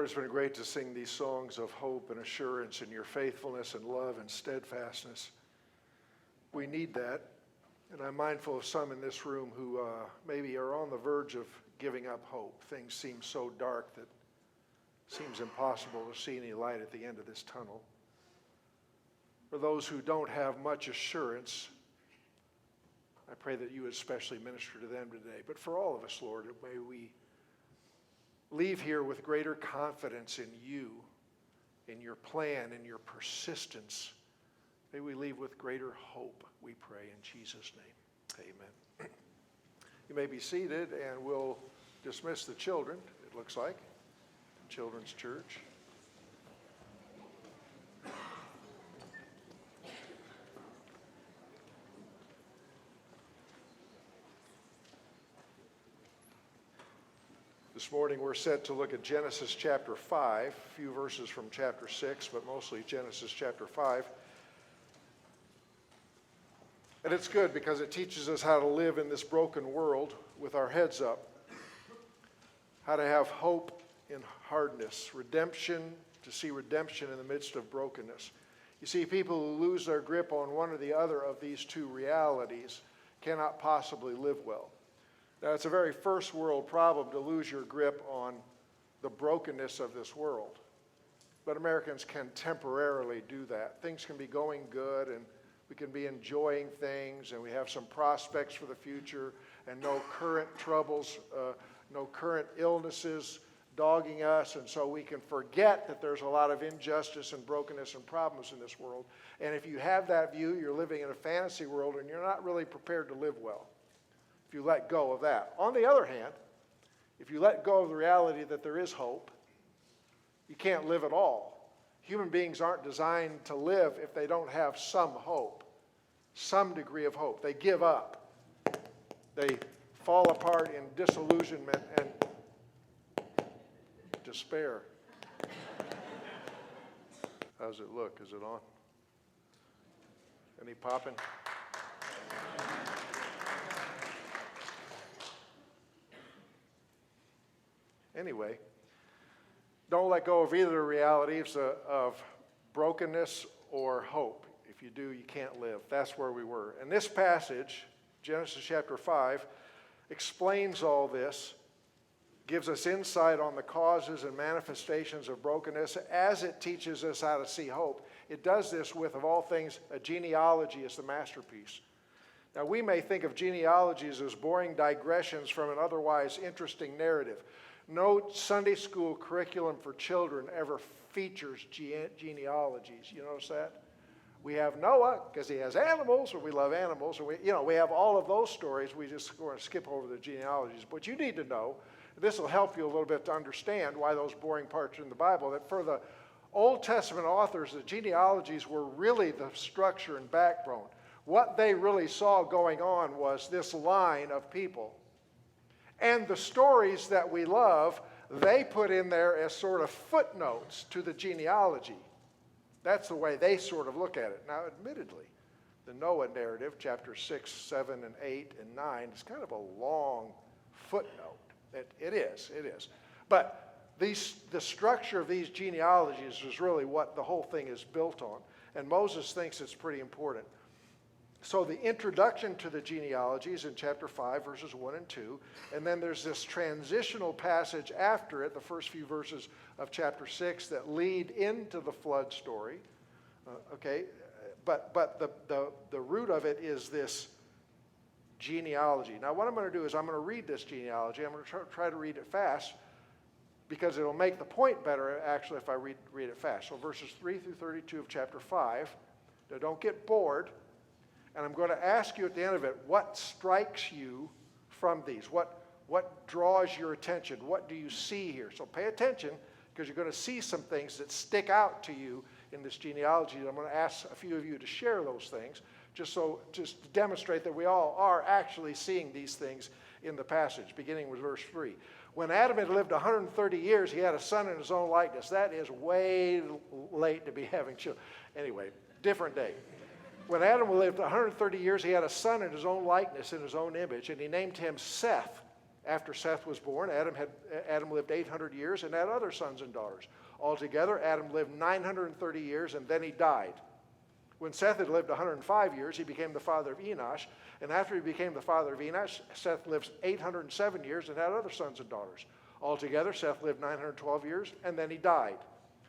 Lord, it's been great to sing these songs of hope and assurance in your faithfulness and love and steadfastness. We need that. And I'm mindful of some in this room who maybe are on the verge of giving up hope. Things seem so dark that it seems impossible to see any light at the end of this tunnel. For those who don't have much assurance, I pray that you would especially minister to them today. But for all of us, Lord, may we leave here with greater confidence in you, in your plan, in your persistence. May we leave with greater hope, we pray in Jesus' name. Amen. You may be seated, and we'll dismiss the children, it looks like, Children's Church. This morning we're set to look at Genesis chapter 5, a few verses from chapter 6, but mostly Genesis chapter 5. And it's good because it teaches us how to live in this broken world with our heads up, how to have hope in hardness, redemption, to see redemption in the midst of brokenness. You see, people who lose their grip on one or the other of these two realities cannot possibly live well. Now, it's a very first world problem to lose your grip on the brokenness of this world. But Americans can temporarily do that. Things can be going good, and we can be enjoying things, and we have some prospects for the future, and no current troubles, no current illnesses dogging us, and so we can forget that there's a lot of injustice and brokenness and problems in this world. And if you have that view, you're living in a fantasy world, and you're not really prepared to live well if you let go of that. On the other hand, if you let go of the reality that there is hope, you can't live at all. Human beings aren't designed to live if they don't have some hope, some degree of hope. They give up. They fall apart in disillusionment and despair. How's it look? Is it on? Any popping? Anyway, don't let go of either realities of brokenness or hope. If you do, you can't live. That's where we were. And this passage, Genesis chapter 5, explains all this, gives us insight on the causes and manifestations of brokenness as it teaches us how to see hope. It does this with, of all things, a genealogy as the masterpiece. Now, we may think of genealogies as boring digressions from an otherwise interesting narrative. No Sunday school curriculum for children ever features genealogies. You notice that? We have Noah because he has animals, or we love animals, or we have all of those stories. We just going to skip over the genealogies. But you need to know, this will help you a little bit to understand why those boring parts are in the Bible, that for the Old Testament authors, the genealogies were really the structure and backbone. What they really saw going on was this line of people. And the stories that we love, they put in there as sort of footnotes to the genealogy. That's the way they sort of look at it. Now, admittedly, the Noah narrative, chapter 6, 7, and 8, and 9, is kind of a long footnote. It is. But the structure of these genealogies is really what the whole thing is built on. And Moses thinks it's pretty important. So the introduction to the genealogies in chapter 5, verses 1 and 2, and then there's this transitional passage after it, the first few verses of chapter 6, that lead into the flood story. But the root of it is this genealogy. Now, what I'm going to do is I'm going to read this genealogy. I'm going to try to read it fast because it'll make the point better, actually, if I read it fast. So verses 3 through 32 of chapter 5. Now, don't get bored. And I'm going to ask you at the end of it, what strikes you from these? What draws your attention? What do you see here? So pay attention, because you're going to see some things that stick out to you in this genealogy. I'm going to ask a few of you to share those things, just to demonstrate that we all are actually seeing these things in the passage, beginning with verse 3. When Adam had lived 130 years, he had a son in his own likeness. That is way late to be having children. Anyway, different day. When Adam lived 130 years, he had a son in his own likeness, in his own image, and he named him Seth. After Seth was born, Adam lived 800 years and had other sons and daughters. Altogether, Adam lived 930 years, and then he died. When Seth had lived 105 years, he became the father of Enosh. And after he became the father of Enosh, Seth lived 807 years and had other sons and daughters. Altogether, Seth lived 912 years, and then he died.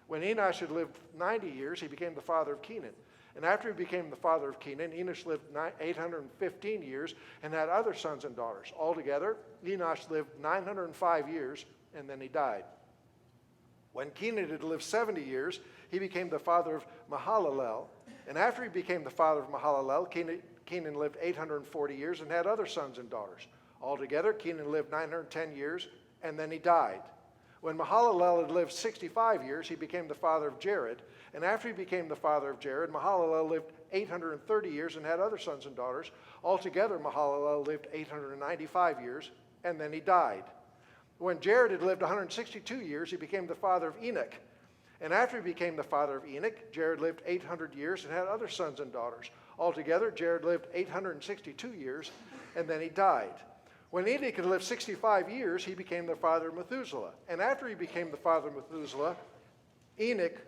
When Enosh had lived 90 years, he became the father of Kenan. And after he became the father of Kenan, Enosh lived 815 years and had other sons and daughters. Altogether, Enosh lived 905 years, and then he died. When Kenan had lived 70 years, he became the father of Mahalalel. And after he became the father of Mahalalel, Kenan lived 840 years and had other sons and daughters. Altogether, Kenan lived 910 years, and then he died. When Mahalalel had lived 65 years, he became the father of Jared. And after he became the father of Jared, Mahalalel lived 830 years and had other sons and daughters. Altogether, Mahalalel lived 895 years, and then he died. When Jared had lived 162 years, he became the father of Enoch. And after he became the father of Enoch, Jared lived 800 years and had other sons and daughters. Altogether, Jared lived 862 years, and then he died. When Enoch had lived 65 years, he became the father of Methuselah. And after he became the father of Methuselah, Enoch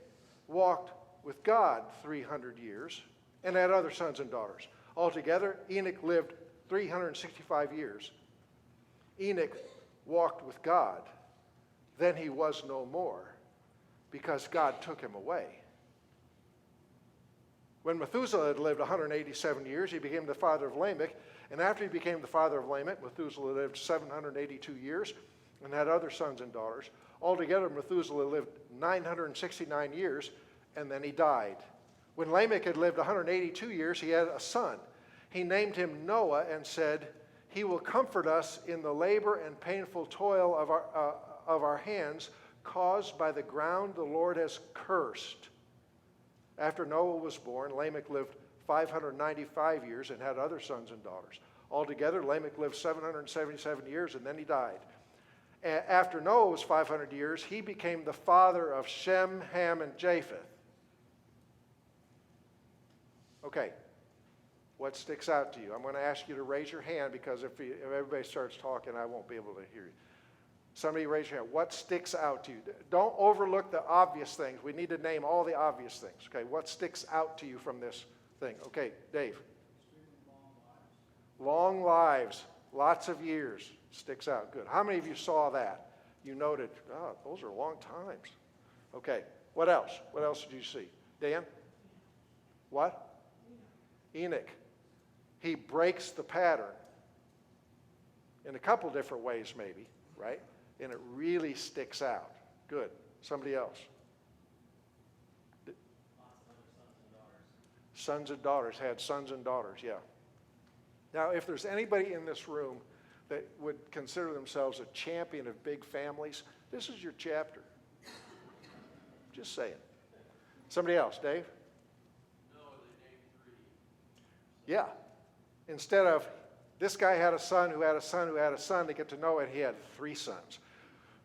walked with God 300 years and had other sons and daughters. Altogether, Enoch lived 365 years. Enoch walked with God. Then he was no more, because God took him away. When Methuselah had lived 187 years, he became the father of Lamech. And after he became the father of Lamech, Methuselah lived 782 years and had other sons and daughters. Altogether, Methuselah lived 969 years, and then he died. When Lamech had lived 182 years, he had a son. He named him Noah and said, "He will comfort us in the labor and painful toil of our hands, caused by the ground the Lord has cursed." After Noah was born, Lamech lived 595 years and had other sons and daughters. Altogether, Lamech lived 777 years, and then he died. After Noah was 500 years, he became the father of Shem, Ham, and Japheth. Okay, what sticks out to you? I'm going to ask you to raise your hand, because if everybody starts talking, I won't be able to hear you. Somebody raise your hand. What sticks out to you? Don't overlook the obvious things. We need to name all the obvious things. Okay, what sticks out to you from this thing? Okay, Dave. Long lives, lots of years, sticks out. Good. How many of you saw that? You noted, oh, those are long times. Okay, what else? What else did you see? Dan? What? Enoch. He breaks the pattern in a couple different ways, maybe, right? And it really sticks out. Good. Somebody else. Sons and daughters. Had sons and daughters, yeah. Now, if there's anybody in this room that would consider themselves a champion of big families, this is your chapter. Just saying. Somebody else, Dave? No, they named 3. Yeah. Instead of, this guy had a son who had a son who had a son, to get to know it, he had 3 sons.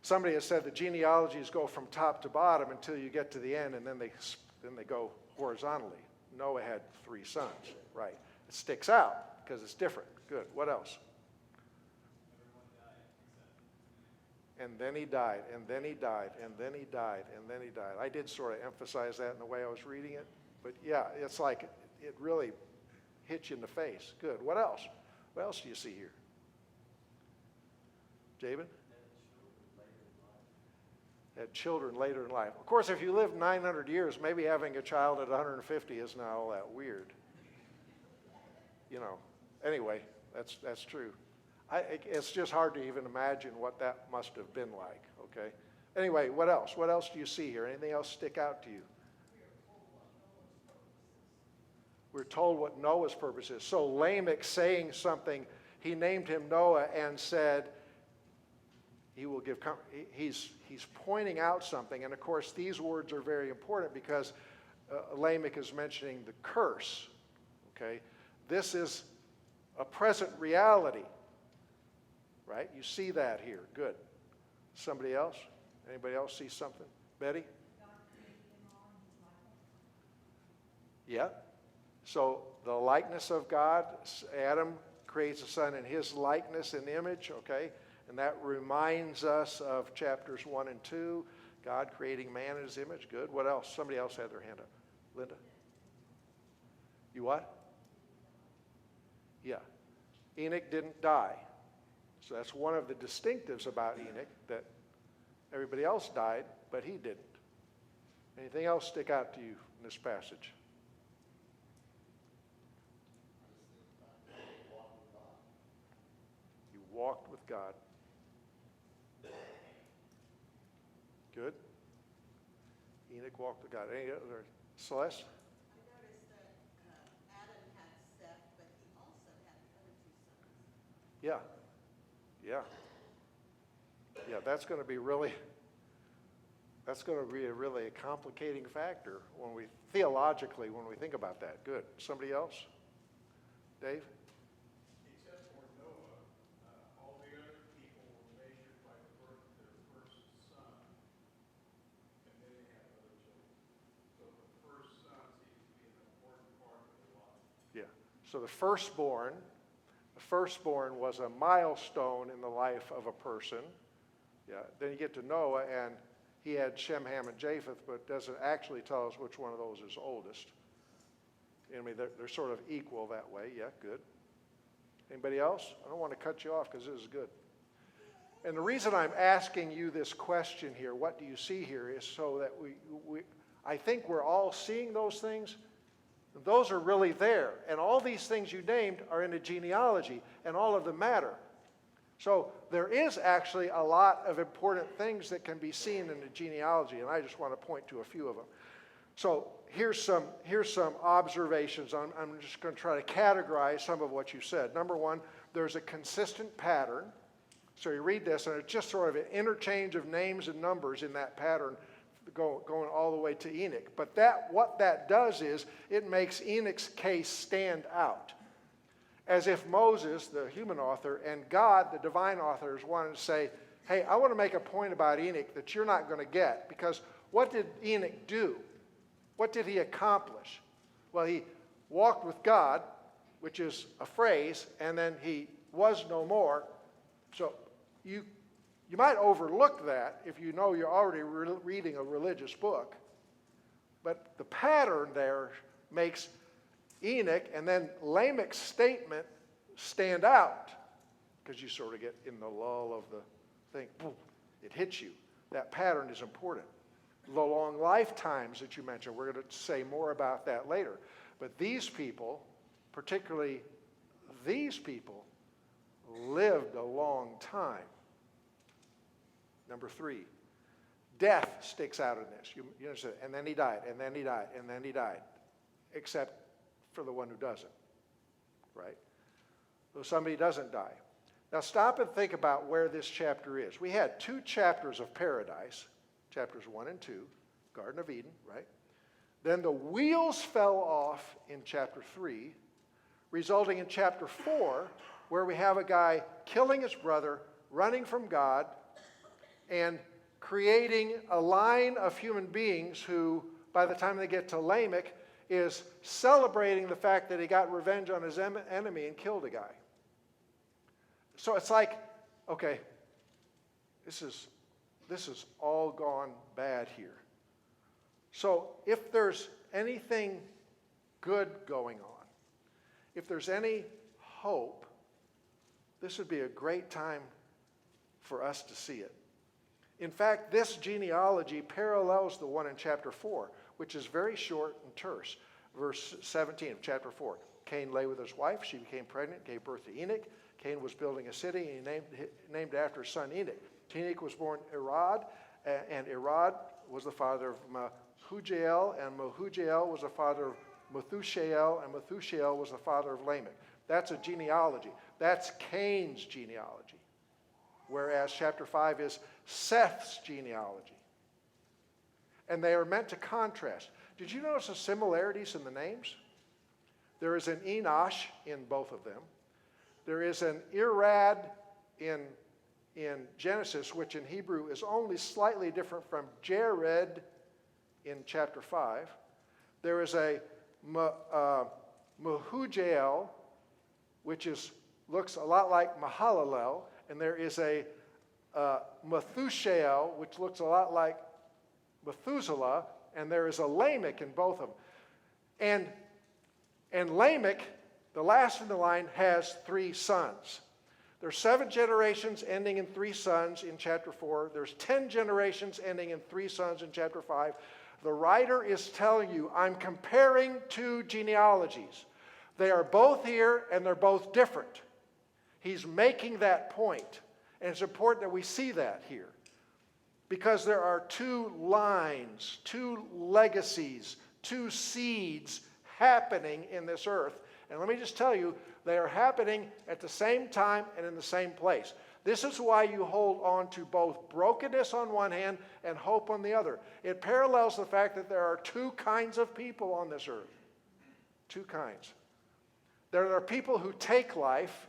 Somebody has said the genealogies go from top to bottom until you get to the end, and then they go horizontally. Noah had 3 sons, right? It sticks out because it's different. Good. What else? And then he died, and then he died, and then he died, and then he died. I did sort of emphasize that in the way I was reading it, but yeah, it's like it really hits you in the face. Good. What else? What else do you see here? Jabin? Had children later in life. Of course, if you live 900 years, maybe having a child at 150 is not all that weird. You know, anyway, that's true. It's just hard to even imagine what that must have been like, okay? Anyway, what else? What else do you see here? Anything else stick out to you? We're told what Noah's purpose is. So Lamech saying something, he named him Noah and said, he will give comfort. He's pointing out something, and of course these words are very important because Lamech is mentioning the curse, okay? This is a present reality, right? You see that here. Good. Somebody else? Anybody else see something? Betty? Yeah. So the likeness of God, Adam creates a son in his likeness and image, okay? And that reminds us of chapters 1 and 2, God creating man in his image. Good. What else? Somebody else had their hand up. Linda? You what? Yeah. Enoch didn't die. So that's one of the distinctives about Enoch, that everybody else died, but he didn't. Anything else stick out to you in this passage? You walked with God. Good. Enoch walked with God. Any other? Celeste? I noticed that Adam had Seth, but he also had the other two sons. Yeah. Yeah. Yeah, that's going to be a really complicating factor when we think about that. Good. Somebody else? Dave? Except for Noah, all the other people were measured by the birth of their first son, and then they had other children. So the first son seems to be an important part of their life. Yeah. So the firstborn was a milestone in the life of a person. Yeah. Then you get to Noah, and he had Shem, Ham, and Japheth, but doesn't actually tell us which one of those is oldest. I mean, they're sort of equal that way. Yeah, good. Anybody else? I don't want to cut you off because this is good. And the reason I'm asking you this question here, what do you see here, is so that I think we're all seeing those things. Those are really there. And all these things you named are in a genealogy, and all of them matter. So there is actually a lot of important things that can be seen in the genealogy, and I just want to point to a few of them. So here's some observations. I'm just going to try to categorize some of what you said. Number one, there's a consistent pattern. So you read this, and it's just sort of an interchange of names and numbers in that pattern going all the way to Enoch. But what that does is it makes Enoch's case stand out. As if Moses, the human author, and God, the divine authors, wanted to say, hey, I want to make a point about Enoch that you're not going to get. Because what did Enoch do? What did he accomplish? Well, he walked with God, which is a phrase, and then he was no more. So you might overlook that if you know you're already reading a religious book. But the pattern there makes Enoch and then Lamech's statement stand out, because you sort of get in the lull of the thing. Boom, it hits you. That pattern is important. The long lifetimes that you mentioned, we're going to say more about that later. But these people, particularly these people, lived a long time. Number three, death sticks out in this. You understand? And then he died, and then he died, and then he died. Except for the one who doesn't, right? So somebody doesn't die. Now stop and think about where this chapter is. We had 2 chapters of paradise, chapters 1 and 2, Garden of Eden, right? Then the wheels fell off in chapter 3, resulting in chapter 4, where we have a guy killing his brother, running from God, and creating a line of human beings who, by the time they get to Lamech, is celebrating the fact that he got revenge on his enemy and killed a guy. So it's like, okay, this is all gone bad here. So if there's anything good going on, if there's any hope, this would be a great time for us to see it. In fact, this genealogy parallels the one in chapter 4, which is very short and terse. Verse 17 of chapter 4. Cain lay with his wife. She became pregnant, gave birth to Enoch. Cain was building a city, and he named after his son Enoch. To Enoch was born Irad, and Irad was the father of Mehujael, and Mehujael was the father of Methushael, and Methushael was the father of Lamech. That's a genealogy. That's Cain's genealogy. Whereas chapter 5 is Seth's genealogy. And they are meant to contrast. Did you notice the similarities in the names? There is an Enosh in both of them. There is an Irad in Genesis, which in Hebrew is only slightly different from Jared in chapter 5. There is a Mehujael, which looks a lot like Mahalalel, and there is a Methushael, which looks a lot like Methuselah, and there is a Lamech in both of them. And Lamech, the last in the line, has 3 sons. There's 7 generations ending in 3 sons in chapter 4. There's 10 generations ending in 3 sons in chapter 5. The writer is telling you, I'm comparing 2 genealogies. They are both here and they're both different. He's making that point. And it's important that we see that here. Because there are 2 lines, 2 legacies, 2 seeds happening in this earth. And let me just tell you, they are happening at the same time and in the same place. This is why you hold on to both brokenness on one hand and hope on the other. It parallels the fact that there are 2 kinds of people on this earth. 2 kinds. There are people who take life,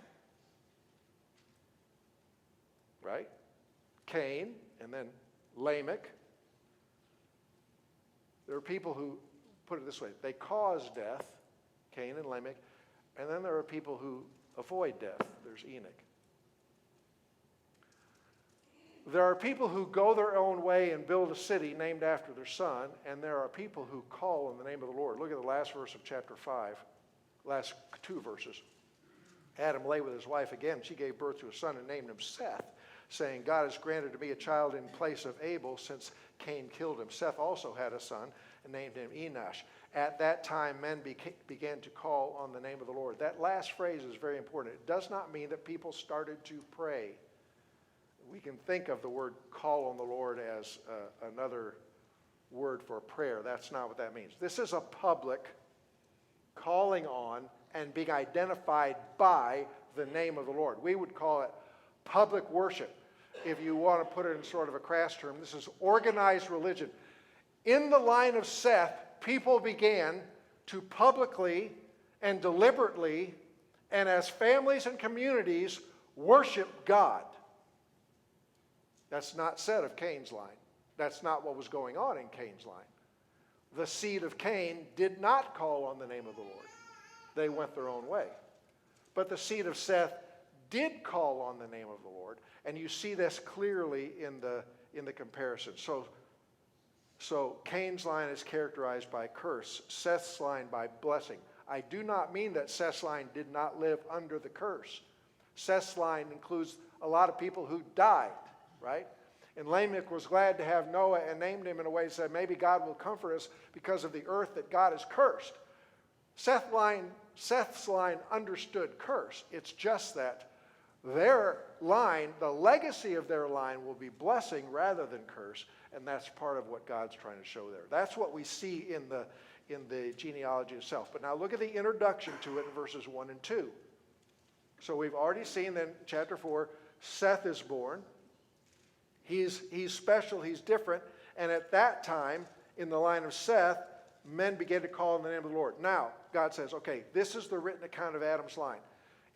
right? Cain, and then Lamech. There are people who, put it this way, they cause death, Cain and Lamech, and then there are people who avoid death. There's Enoch. There are people who go their own way and build a city named after their son, and there are people who call on the name of the Lord. Look at the last verse of chapter 5, last 2 verses. Adam lay with his wife again. She gave birth to a son and named him Seth, saying, God has granted to me a child in place of Abel, since Cain killed him. Seth also had a son and named him Enosh. At that time, men began to call on the name of the Lord. That last phrase is very important. It does not mean that people started to pray. We can think of the word call on the Lord as another word for prayer. That's not what that means. This is a public calling on and being identified by the name of the Lord. We would call it public worship. If you want to put it in sort of a crass term, this is organized religion. In the line of Seth, people began to publicly and deliberately and as families and communities worship God. That's not said of Cain's line. That's not what was going on in Cain's line. The seed of Cain did not call on the name of the Lord. They went their own way. But the seed of Seth did call on the name of the Lord, and you see this clearly in the comparison. So Cain's line is characterized by curse, Seth's line by blessing. I do not mean that Seth's line did not live under the curse. Seth's line includes a lot of people who died, right? And Lamech was glad to have Noah and named him in a way that said, maybe God will comfort us because of the earth that God has cursed. Seth's line understood curse. It's just that their line, the legacy of their line, will be blessing rather than curse, and that's part of what God's trying to show there. That's what we see in the genealogy itself. But now look at the introduction to it in verses 1 and 2. So we've already seen that in chapter 4, Seth is born. He's special, he's different, and at that time, in the line of Seth, men began to call on the name of the Lord. Now, God says, okay, this is the written account of Adam's line.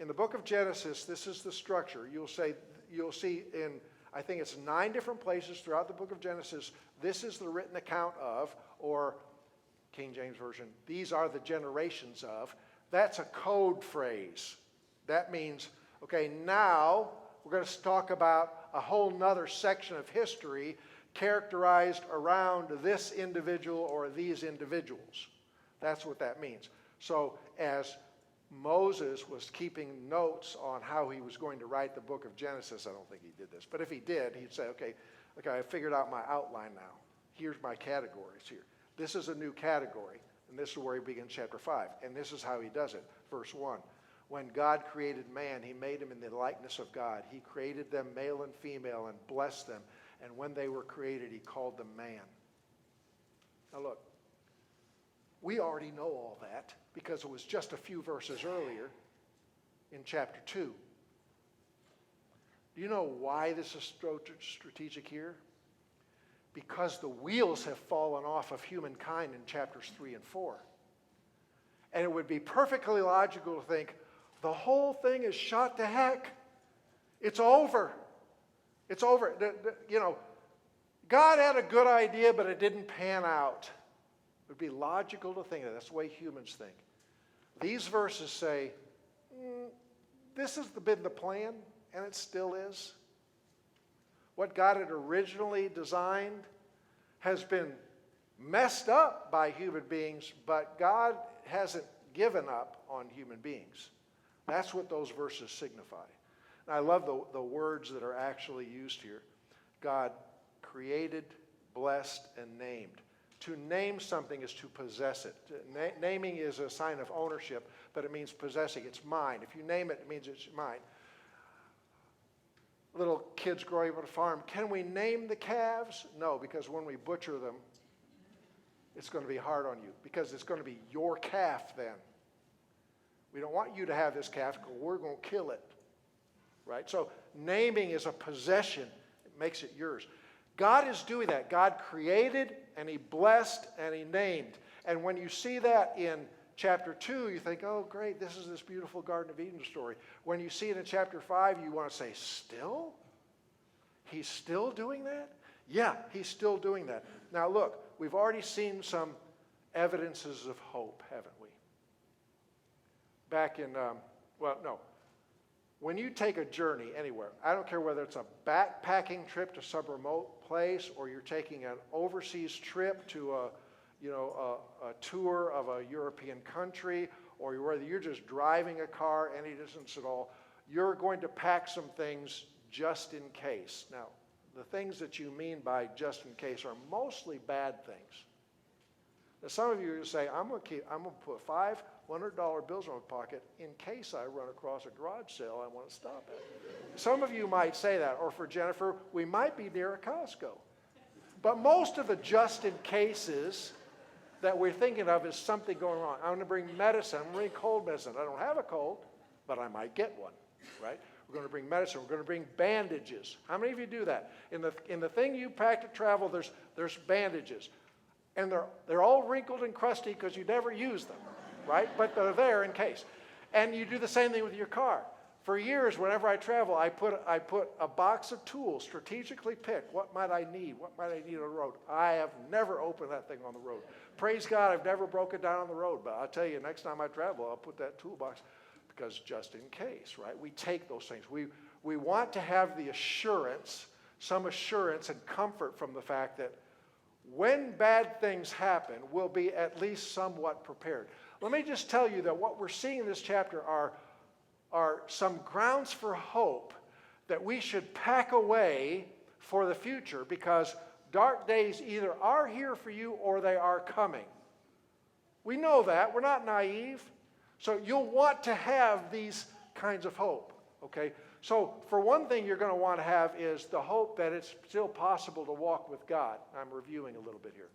In the book of Genesis, this is the structure. You'll see in, I think it's 9 different places throughout the book of Genesis, this is the written account of, or King James Version, these are the generations of. That's a code phrase. That means, okay, now we're going to talk about a whole nother section of history characterized around this individual or these individuals. That's what that means. So as Moses was keeping notes on how he was going to write the book of Genesis, I don't think he did this, but if he did, he'd say, okay, I figured out my outline now. Here's my categories here. This is a new category, and this is where he begins chapter 5, and this is how he does it. Verse 1, when God created man, he made him in the likeness of God. He created them male and female and blessed them, and when they were created, he called them man. Now look, we already know all that because it was just a few verses earlier in chapter 2. Do you know why this is strategic here? Because the wheels have fallen off of humankind in chapters 3 and 4. And it would be perfectly logical to think, the whole thing is shot to heck. It's over. It's over. God had a good idea, but it didn't pan out. It would be logical to think that. That's the way humans think. These verses say, this has been the plan, and it still is. What God had originally designed has been messed up by human beings, but God hasn't given up on human beings. That's what those verses signify. And I love the words that are actually used here. God created, blessed, and named. To name something is to possess it. Naming is a sign of ownership, but it means possessing. It's mine. If you name it, it means it's mine. Little kids growing up on a farm, can we name the calves? No, because when we butcher them, it's going to be hard on you, because it's going to be your calf then. We don't want you to have this calf because we're going to kill it. Right? So naming is a possession. It makes it yours. God is doing that. God created, and he blessed, and he named. And when you see that in chapter 2, you think, oh, great, this is this beautiful Garden of Eden story. When you see it in chapter 5, you want to say, still? He's still doing that? Yeah, he's still doing that. Now look, we've already seen some evidences of hope, haven't we? Back in, when you take a journey anywhere, I don't care whether it's a backpacking trip to some remote place, or you're taking an overseas trip to a tour of a European country, or whether you're just driving a car any distance at all, you're going to pack some things just in case. Now, the things that you mean by just in case are mostly bad things. Now, some of you say, I'm going to put $500 bills in my pocket in case I run across a garage sale I want to stop at. Some of you might say that, or for Jennifer, we might be near a Costco. But most of the just in cases that we're thinking of is something going wrong. I'm going to bring medicine. I'm going to bring cold medicine. I don't have a cold, but I might get one, right? We're going to bring medicine. We're going to bring bandages. How many of you do that? In the thing you pack to travel, there's bandages. And they're all wrinkled and crusty because you never use them, right? But they're there in case. And you do the same thing with your car. For years, whenever I travel, I put a box of tools, strategically picked. What might I need? What might I need on the road? I have never opened that thing on the road. Praise God, I've never broken down on the road. But I'll tell you, next time I travel, I'll put that toolbox, because just in case, right? We take those things. We want to have the assurance, some assurance and comfort from the fact that when bad things happen, we'll be at least somewhat prepared. Let me just tell you that what we're seeing in this chapter are some grounds for hope that we should pack away for the future, because dark days either are here for you or they are coming. We know that. We're not naive. So you'll want to have these kinds of hope, okay? So for one thing you're going to want to have is the hope that it's still possible to walk with God. I'm reviewing a little bit here.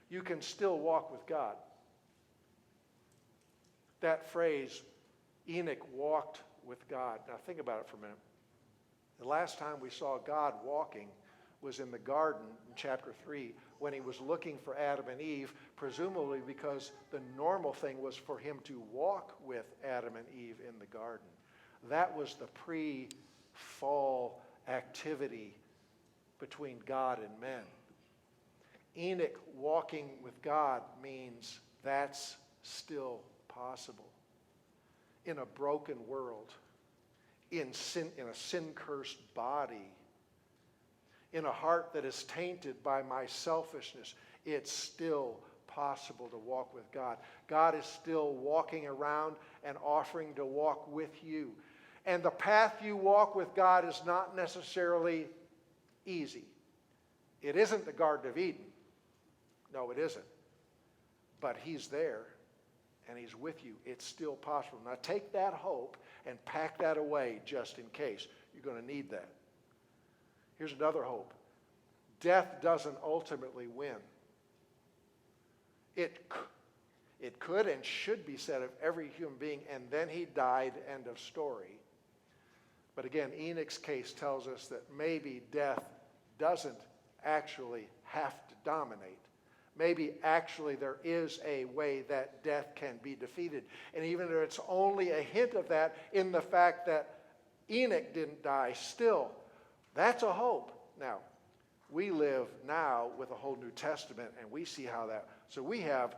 You can still walk with God. That phrase, Enoch walked with God. Now think about it for a minute. The last time we saw God walking was in the garden in chapter 3, when he was looking for Adam and Eve, presumably because the normal thing was for him to walk with Adam and Eve in the garden. That was the pre-fall activity between God and men. Enoch walking with God means that's still possible. In a broken world, in a sin-cursed body, in a heart that is tainted by my selfishness, it's still possible to walk with God. God is still walking around and offering to walk with you. And the path you walk with God is not necessarily easy. It isn't the Garden of Eden. No, it isn't. But he's there, and he's with you. It's still possible. Now take that hope and pack that away just in case. You're going to need that. Here's another hope. Death doesn't ultimately win. It could and should be said of every human being, and then he died, end of story. But again, Enoch's case tells us that maybe death doesn't actually have to dominate. Maybe actually there is a way that death can be defeated. And even if it's only a hint of that in the fact that Enoch didn't die, still, that's a hope. Now, we live now with a whole New Testament, and we see how that, so we have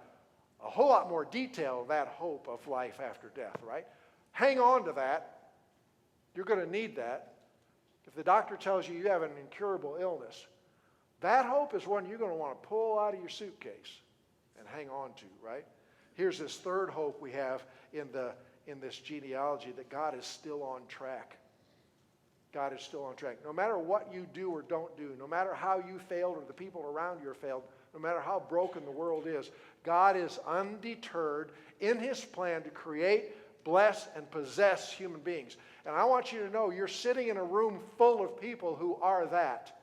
a whole lot more detail of that hope of life after death, right? Hang on to that. You're going to need that. If the doctor tells you you have an incurable illness, that hope is one you're going to want to pull out of your suitcase and hang on to, right? Here's this third hope we have in this genealogy, that God is still on track. God is still on track. No matter what you do or don't do, no matter how you failed or the people around you are failed, no matter how broken the world is, God is undeterred in his plan to create, bless, and possess human beings. And I want you to know you're sitting in a room full of people who are that.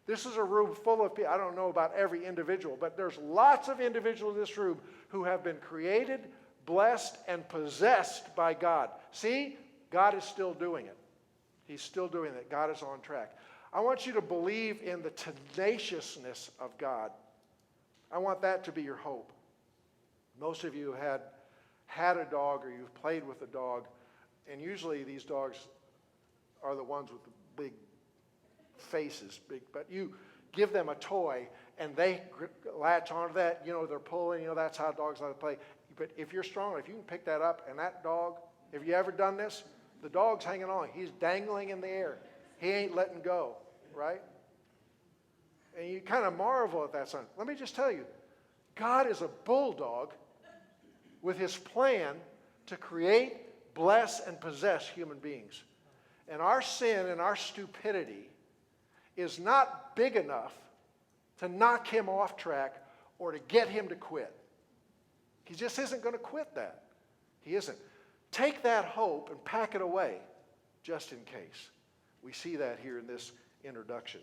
This is a room full of people. I don't know about every individual, but there's lots of individuals in this room who have been created, blessed, and possessed by God. See, God is still doing it. He's still doing it. God is on track. I want you to believe in the tenaciousness of God. I want that to be your hope. Most of you have had a dog or you've played with a dog, and usually these dogs are the ones with the big faces, but you give them a toy and they latch onto that, they're pulling, that's how dogs like to play. But if you're strong, if you can pick that up, and that dog, have you ever done this? The dog's hanging on. He's dangling in the air. He ain't letting go, right? And you kind of marvel at that son. Let me just tell you, God is a bulldog with his plan to create, bless, and possess human beings. And our sin and our stupidity is not big enough to knock him off track or to get him to quit. He just isn't going to quit that. He isn't. Take that hope and pack it away just in case. We see that here in this introduction.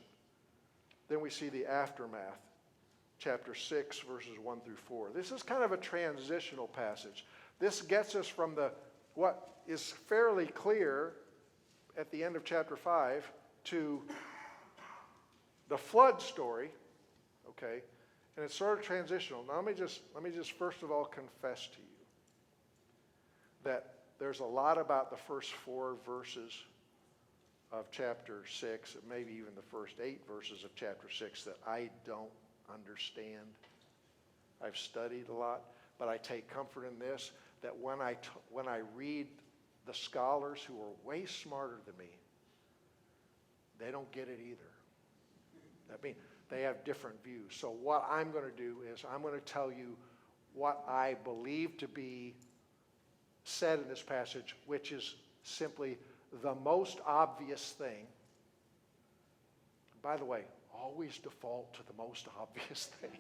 Then we see the aftermath, chapter 6, verses 1 through 4. This is kind of a transitional passage. This gets us from what is fairly clear at the end of chapter 5 to the flood story, okay? And it's sort of transitional. Now let me just first of all confess to you that there's a lot about the first 4 verses of chapter 6, and maybe even the first 8 verses of chapter 6 that I don't understand. I've studied a lot, but I take comfort in this, that when I read the scholars who are way smarter than me, they don't get it either. I mean, they have different views. So what I'm going to do is I'm going to tell you what I believe to be said in this passage, which is simply the most obvious thing. By the way, always default to the most obvious thing.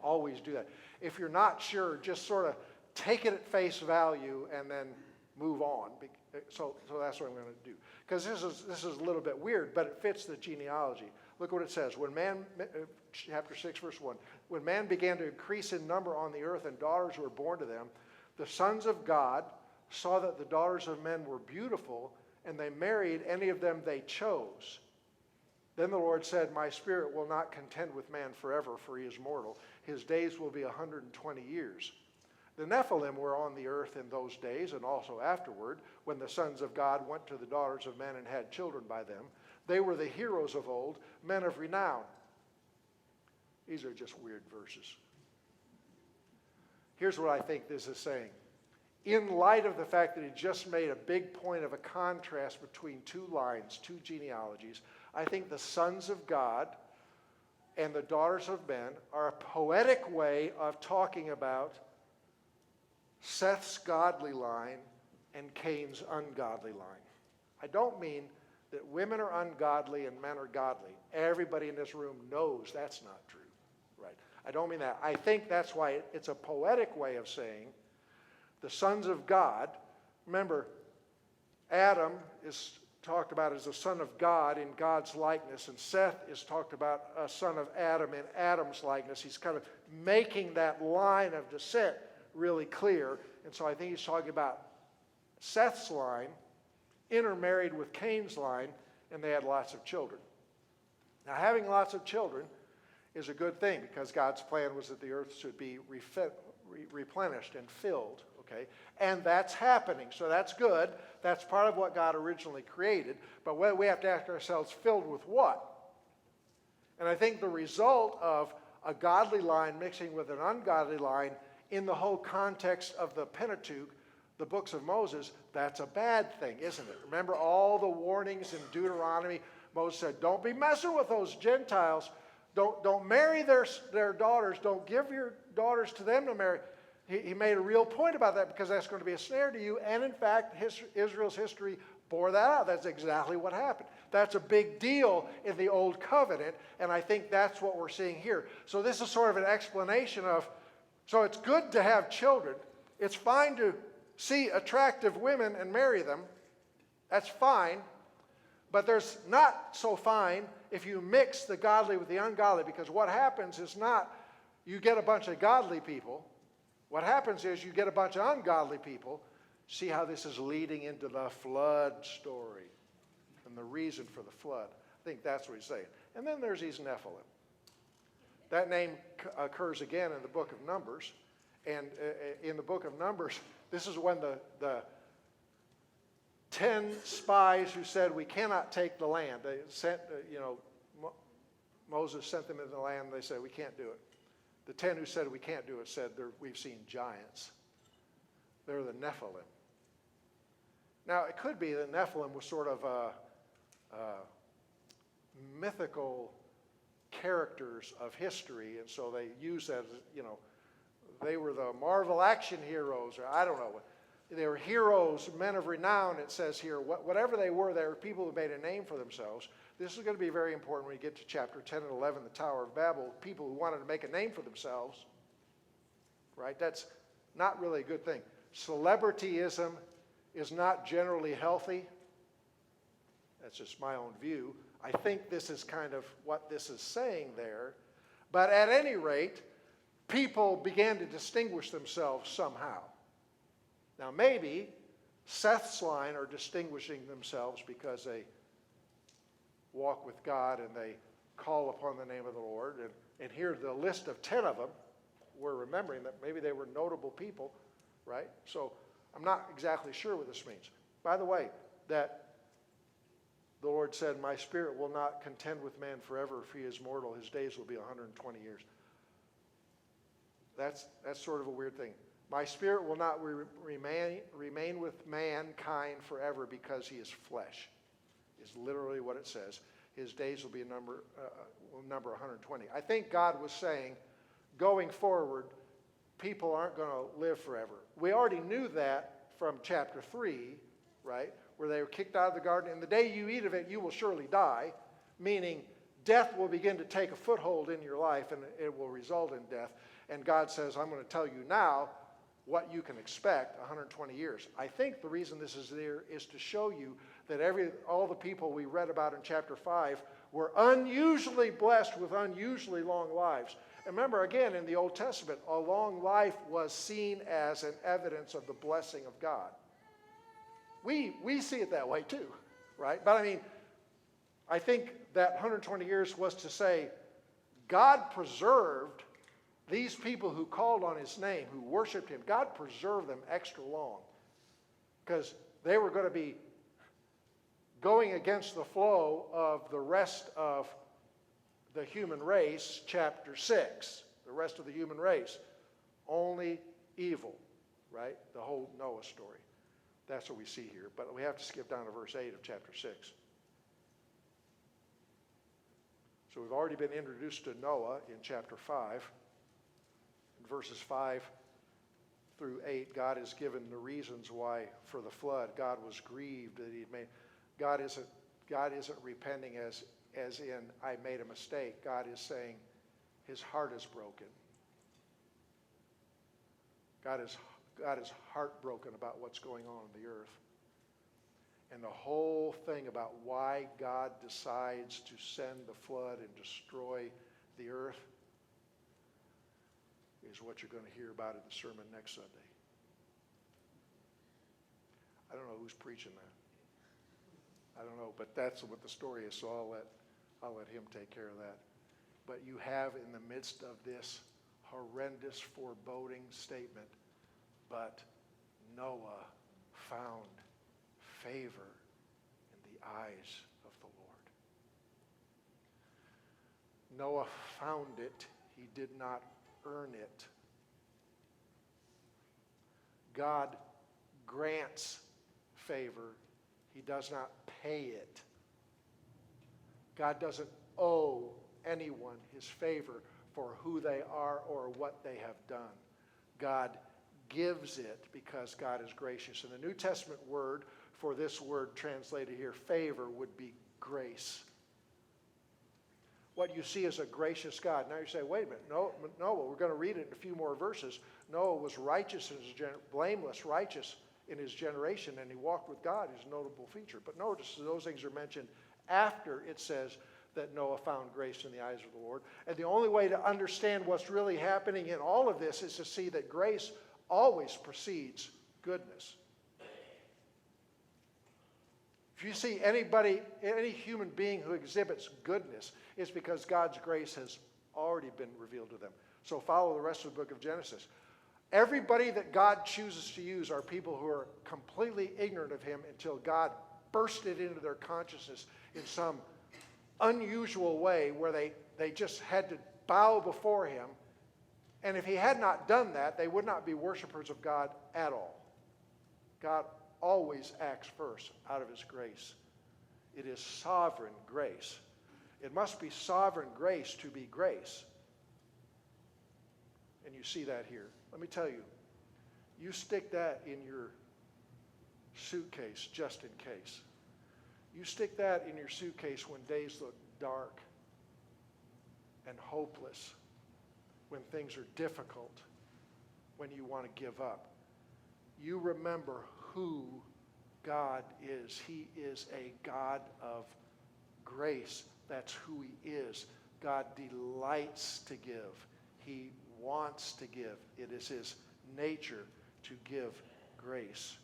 Always do that. If you're not sure, just sort of take it at face value and then move on. So that's what I'm going to do. Because this is a little bit weird, but it fits the genealogy. Look what it says. Chapter 6, verse 1. When man began to increase in number on the earth and daughters were born to them, the sons of God saw that the daughters of men were beautiful, and they married any of them they chose. Then the Lord said, my spirit will not contend with man forever, for he is mortal. His days will be 120 years. The Nephilim were on the earth in those days, and also afterward, when the sons of God went to the daughters of men and had children by them. They were the heroes of old, men of renown. These are just weird verses. Here's what I think this is saying. In light of the fact that he just made a big point of a contrast between 2 lines, 2 genealogies, I think the sons of God and the daughters of men are a poetic way of talking about Seth's godly line and Cain's ungodly line. I don't mean that women are ungodly and men are godly. Everybody in this room knows that's not true, right? I don't mean that. I think that's why it's a poetic way of saying the sons of God. Remember, Adam is talked about as a son of God in God's likeness, and Seth is talked about a son of Adam in Adam's likeness. He's kind of making that line of descent really clear, and so I think he's talking about Seth's line intermarried with Cain's line, and they had lots of children. Now, having lots of children is a good thing, because God's plan was that the earth should be replenished and filled, okay? And that's happening, so that's good. That's part of what God originally created, but we have to ask ourselves, filled with what? And I think the result of a godly line mixing with an ungodly line in the whole context of the Pentateuch the books of Moses, that's a bad thing, isn't it? Remember all the warnings in Deuteronomy? Moses said, don't be messing with those Gentiles. Don't marry their daughters. Don't give your daughters to them to marry. He made a real point about that because that's going to be a snare to you. And in fact, Israel's history bore that out. That's exactly what happened. That's a big deal in the Old Covenant, and I think that's what we're seeing here. So this is sort of an explanation of, so it's good to have children. It's fine to see attractive women and marry them. That's fine. But there's not so fine if you mix the godly with the ungodly, because what happens is not you get a bunch of godly people. What happens is you get a bunch of ungodly people. See how this is leading into the flood story and the reason for the flood. I think that's what he's saying. And then there's these Nephilim. That name occurs again in the book of Numbers. And in the book of Numbers, this is when the 10 spies who said, we cannot take the land. They sent, Moses sent them into the land. They said, we can't do it. The 10 who said we can't do it said, we've seen giants. They're the Nephilim. Now, it could be that Nephilim was sort of mythical characters of history, and so they use that as, they were the Marvel action heroes, or I don't know. They were heroes, men of renown, it says here. Whatever they were people who made a name for themselves. This is going to be very important when you get to chapter 10 and 11, the Tower of Babel. People who wanted to make a name for themselves, right? That's not really a good thing. Celebrityism is not generally healthy. That's just my own view. I think this is kind of what this is saying there. But at any rate, people began to distinguish themselves somehow. Now maybe Seth's line are distinguishing themselves because they walk with God and they call upon the name of the Lord. And here's the list of 10 of them. We're remembering that maybe they were notable people, right? So I'm not exactly sure what this means. By the way, that the Lord said, my spirit will not contend with man forever. If he is mortal, his days will be 120 years. That's sort of a weird thing. My spirit will not remain with mankind forever because he is flesh, is literally what it says. His days will be will number 120. I think God was saying, going forward, people aren't going to live forever. We already knew that from chapter 3, right, where they were kicked out of the garden. And the day you eat of it, you will surely die, meaning death will begin to take a foothold in your life and it will result in death. And God says, I'm going to tell you now what you can expect 120 years. I think the reason this is there is to show you that all the people we read about in chapter 5 were unusually blessed with unusually long lives. And remember, again, in the Old Testament, a long life was seen as an evidence of the blessing of God. We see it that way too, right? But I mean, I think that 120 years was to say, God preserved these people who called on his name, who worshiped him. God preserved them extra long because they were going to be going against the flow of the rest of the human race, chapter 6, the rest of the human race. Only evil, right? The whole Noah story. That's what we see here. But we have to skip down to verse 8 of chapter 6. So we've already been introduced to Noah in chapter 5. In verses 5 through 8, God has given the reasons why for the flood. God was grieved that he made. God isn't repenting as in I made a mistake. God is saying his heart is broken. God is heartbroken about what's going on in the earth. And the whole thing about why God decides to send the flood and destroy the earth is what you're going to hear about in the sermon next Sunday. I don't know who's preaching that. I don't know, but that's what the story is, so I'll let him take care of that. But you have in the midst of this horrendous foreboding statement, but Noah found favor in the eyes of the Lord. Noah found it. He did not earn it. God grants favor. He does not pay it. God doesn't owe anyone his favor for who they are or what they have done. God gives it because God is gracious. And the New Testament word for this word translated here, favor, would be grace. What you see is a gracious God. Now you say, wait a minute, Noah, we're going to read it in a few more verses. Noah was righteous in his blameless, righteous in his generation, and he walked with God, is a notable feature. But notice those things are mentioned after it says that Noah found grace in the eyes of the Lord. And the only way to understand what's really happening in all of this is to see that grace always precedes goodness. If you see anybody, any human being who exhibits goodness, it's because God's grace has already been revealed to them. So follow the rest of the book of Genesis. Everybody that God chooses to use are people who are completely ignorant of him until God burst it into their consciousness in some unusual way where they just had to bow before him. And if he had not done that, they would not be worshipers of God at all. God always acts first out of his grace. It is sovereign grace. It must be sovereign grace to be grace. And you see that here. Let me tell you, you stick that in your suitcase just in case. You stick that in your suitcase when days look dark and hopeless, when things are difficult, when you want to give up. You remember who God is. He is a God of grace. That's who he is. God delights to give. He wants to give. It is his nature to give grace.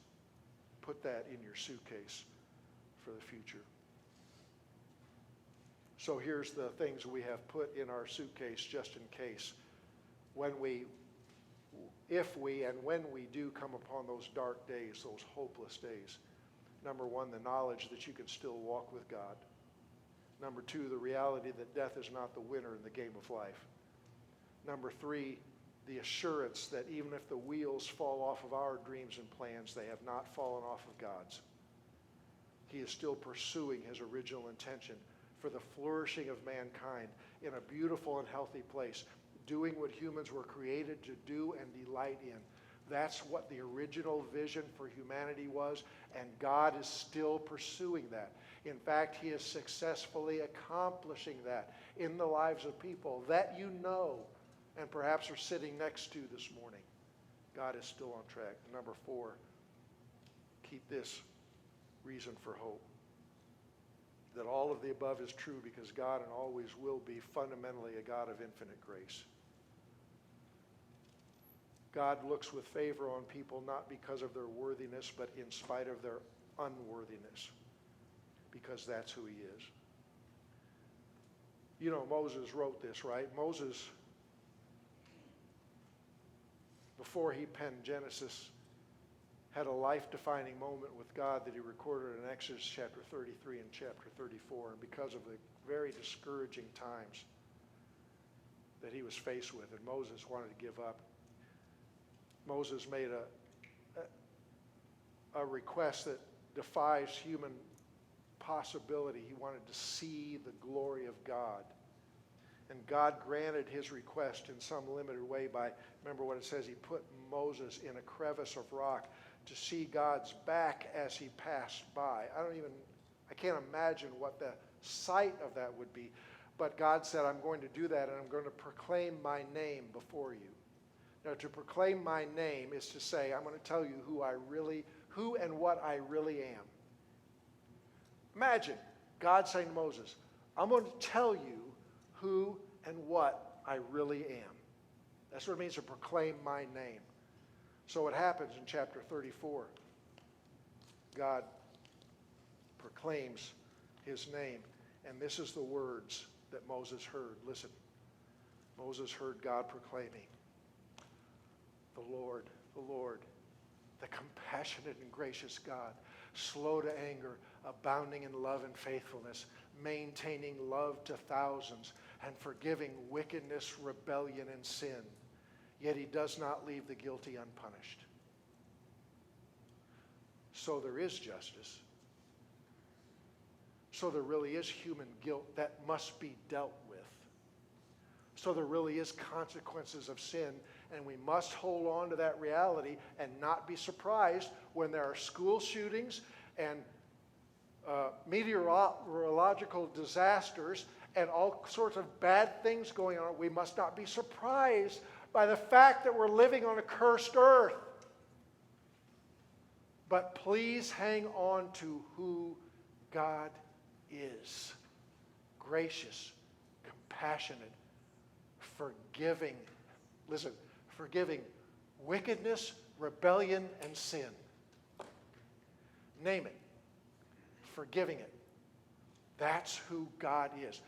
Put that in your suitcase for the future. So here's the things we have put in our suitcase just in case. If we and when we do come upon those dark days, those hopeless days. Number one, the knowledge that you can still walk with God. Number two, the reality that death is not the winner in the game of life. Number three, the assurance that even if the wheels fall off of our dreams and plans, they have not fallen off of God's. He is still pursuing his original intention for the flourishing of mankind in a beautiful and healthy place, doing what humans were created to do and delight in. That's what the original vision for humanity was, and God is still pursuing that. In fact, he is successfully accomplishing that in the lives of people that you know and perhaps are sitting next to this morning. God is still on track. Number four, keep this reason for hope. That all of the above is true because God and always will be fundamentally a God of infinite grace. God looks with favor on people not because of their worthiness, but in spite of their unworthiness, because that's who he is. You know, Moses wrote this, right? Moses, before he penned Genesis, had a life-defining moment with God that he recorded in Exodus chapter 33 and chapter 34. And because of the very discouraging times that he was faced with, and Moses wanted to give up, Moses made a request that defies human possibility. He wanted to see the glory of God. And God granted his request in some limited way by, remember what it says, he put Moses in a crevice of rock to see God's back as he passed by. I can't imagine what the sight of that would be. But God said, I'm going to do that, and I'm going to proclaim my name before you. Now, to proclaim my name is to say, I'm going to tell you who and what I really am. Imagine God saying to Moses, I'm going to tell you who and what I really am. That's what it means to proclaim my name. So it happens in chapter 34. God proclaims his name, and this is the words that Moses heard. Listen, Moses heard God proclaiming, the Lord, the compassionate and gracious God, slow to anger, abounding in love and faithfulness, maintaining love to thousands, and forgiving wickedness, rebellion, and sin. Yet he does not leave the guilty unpunished. So there is justice. So there really is human guilt that must be dealt with. So there really is consequences of sin, and we must hold on to that reality and not be surprised when there are school shootings and meteorological disasters and all sorts of bad things going on. We must not be surprised by the fact that we're living on a cursed earth. But please hang on to who God is. Gracious, compassionate, forgiving. Listen, forgiving wickedness, rebellion, and sin. Name it. Forgiving it. That's who God is.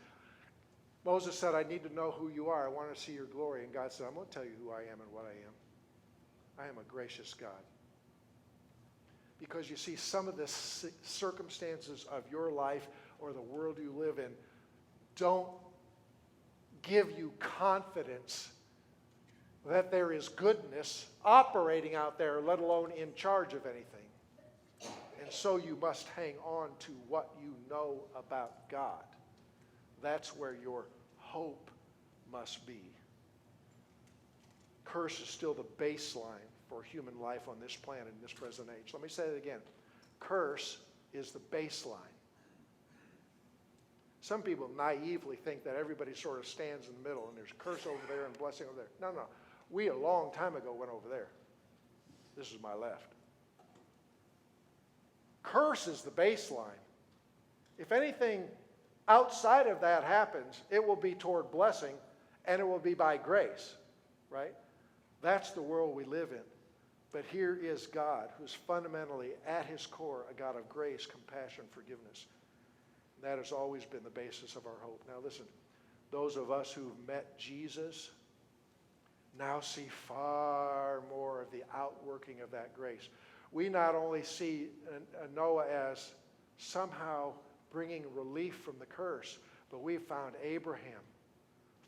Moses said, I need to know who you are. I want to see your glory. And God said, I'm going to tell you who I am and what I am. I am a gracious God. Because you see, some of the circumstances of your life or the world you live in don't give you confidence that there is goodness operating out there, let alone in charge of anything. And so you must hang on to what you know about God. That's where your hope must be. Curse is still the baseline for human life on this planet in this present age. Let me say it again. Curse is the baseline. Some people naively think that everybody sort of stands in the middle and there's curse over there and blessing over there. No. We a long time ago went over there. This is my left. Curse is the baseline. If anything outside of that happens, it will be toward blessing, and it will be by grace, right? That's the world we live in. But here is God, who's fundamentally, at his core, a God of grace, compassion, forgiveness. And that has always been the basis of our hope. Now listen, those of us who've met Jesus now see far more of the outworking of that grace. We not only see Noah as somehow bringing relief from the curse, but we've found Abraham,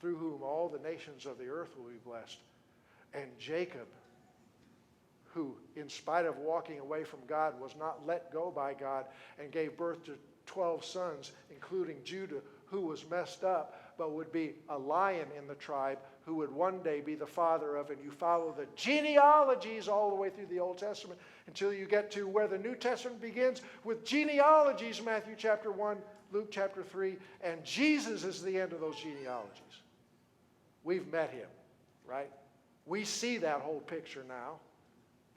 through whom all the nations of the earth will be blessed, and Jacob, who, in spite of walking away from God, was not let go by God and gave birth to 12 sons, including Judah, who was messed up, but would be a lion in the tribe, who would one day be the father of, and you follow the genealogies all the way through the Old Testament until you get to where the New Testament begins with genealogies, Matthew chapter 1, Luke chapter 3, and Jesus is the end of those genealogies. We've met him, right? We see that whole picture now.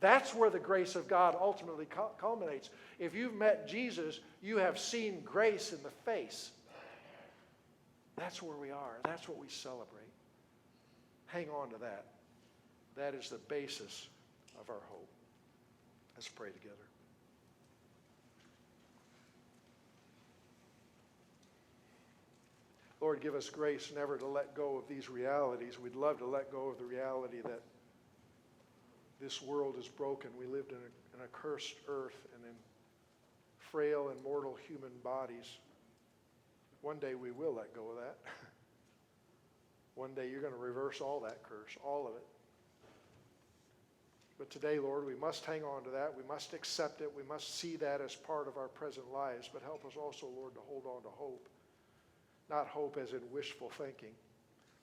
That's where the grace of God ultimately culminates. If you've met Jesus, you have seen grace in the face. That's where we are. That's what we celebrate. Hang on to that. That is the basis of our hope. Let's pray together. Lord, give us grace never to let go of these realities. We'd love to let go of the reality that this world is broken. We lived in a cursed earth and in frail and mortal human bodies. One day we will let go of that. One day you're going to reverse all that curse, all of it. But today, Lord, we must hang on to that. We must accept it. We must see that as part of our present lives. But help us also, Lord, to hold on to hope. Not hope as in wishful thinking.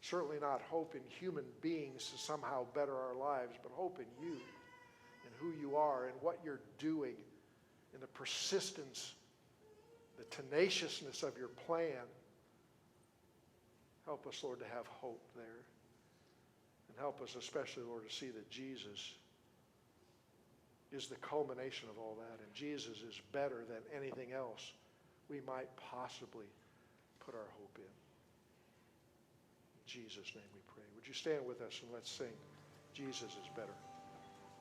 Certainly not hope in human beings to somehow better our lives, but hope in you, in who you are, and what you're doing, in the persistence, the tenaciousness of your plan. Help us, Lord, to have hope there. And help us especially, Lord, to see that Jesus is the culmination of all that. And Jesus is better than anything else we might possibly put our hope in. In Jesus' name we pray. Would you stand with us and let's sing, Jesus is better.